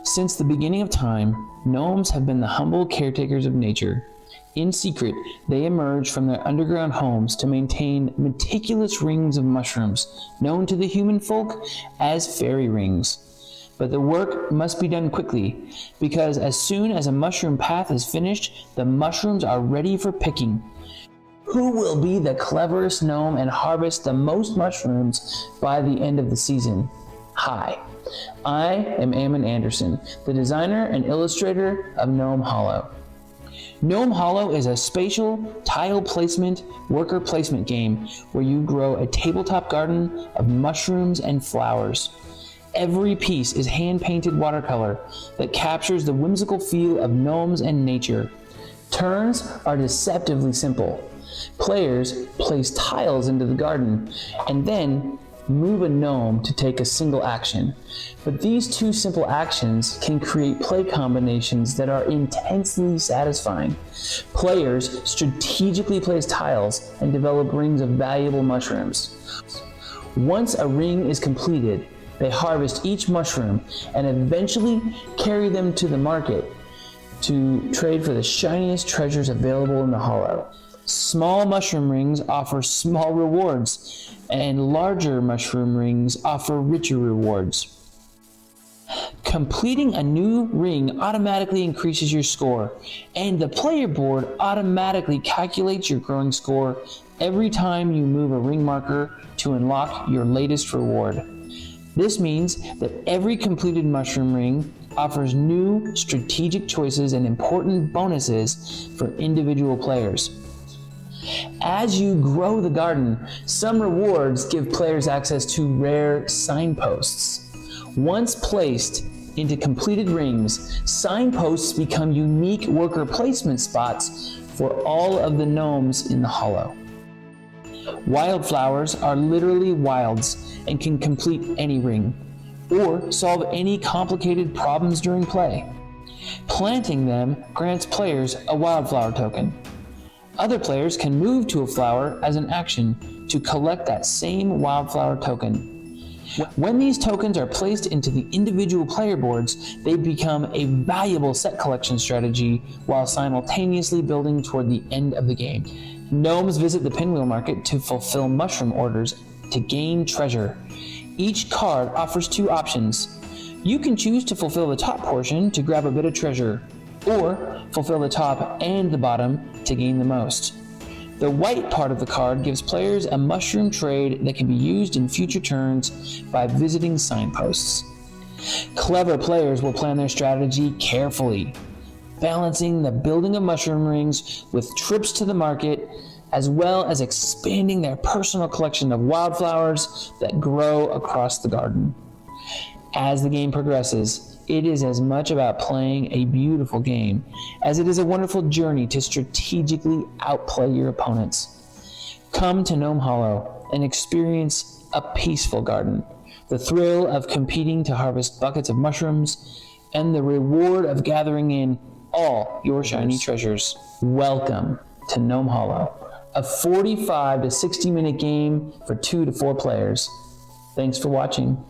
Since the beginning of time, gnomes have been the humble caretakers of nature. In secret, they emerge from their underground homes to maintain meticulous rings of mushrooms, known to the human folk as fairy rings. But the work must be done quickly, because as soon as a mushroom path is finished, the mushrooms are ready for picking. Who will be the cleverest gnome and harvest the most mushrooms by the end of the season? Hi, I am Eamon Anderson, the designer and illustrator of Gnome Hollow. Gnome Hollow is a spatial, tile placement, worker placement game where you grow a tabletop garden of mushrooms and flowers. Every piece is hand-painted watercolor that captures the whimsical feel of gnomes and nature. Turns are deceptively simple. Players place tiles into the garden and then move a gnome to take a single action. But these two simple actions can create play combinations that are intensely satisfying. Players strategically place tiles and develop rings of valuable mushrooms. Once a ring is completed, they harvest each mushroom and eventually carry them to the market to trade for the shiniest treasures available in the hollow. Small mushroom rings offer small rewards, and larger mushroom rings offer richer rewards. Completing a new ring automatically increases your score, and the player board automatically calculates your growing score every time you move a ring marker to unlock your latest reward. This means that every completed mushroom ring offers new strategic choices and important bonuses for individual players. As you grow the garden, some rewards give players access to rare signposts. Once placed into completed rings, signposts become unique worker placement spots for all of the gnomes in the hollow. Wildflowers are literally wilds and can complete any ring, or solve any complicated problems during play. Planting them grants players a wildflower token. Other players can move to a flower as an action to collect that same wildflower token. When these tokens are placed into the individual player boards, they become a valuable set collection strategy while simultaneously building toward the end of the game. Gnomes visit the pinwheel market to fulfill mushroom orders to gain treasure. Each card offers two options. You can choose to fulfill the top portion to grab a bit of treasure, or fulfill the top and the bottom to gain the most. The white part of the card gives players a mushroom trade that can be used in future turns by visiting signposts. Clever players will plan their strategy carefully, balancing the building of mushroom rings with trips to the market, as well as expanding their personal collection of wildflowers that grow across the garden. As the game progresses, it is as much about playing a beautiful game as it is a wonderful journey to strategically outplay your opponents. Come to Gnome Hollow and experience a peaceful garden, the thrill of competing to harvest buckets of mushrooms, and the reward of gathering in all your shiny treasures. Welcome to Gnome Hollow, a 45 to 60 minute game for 2 to 4 players. Thanks for watching.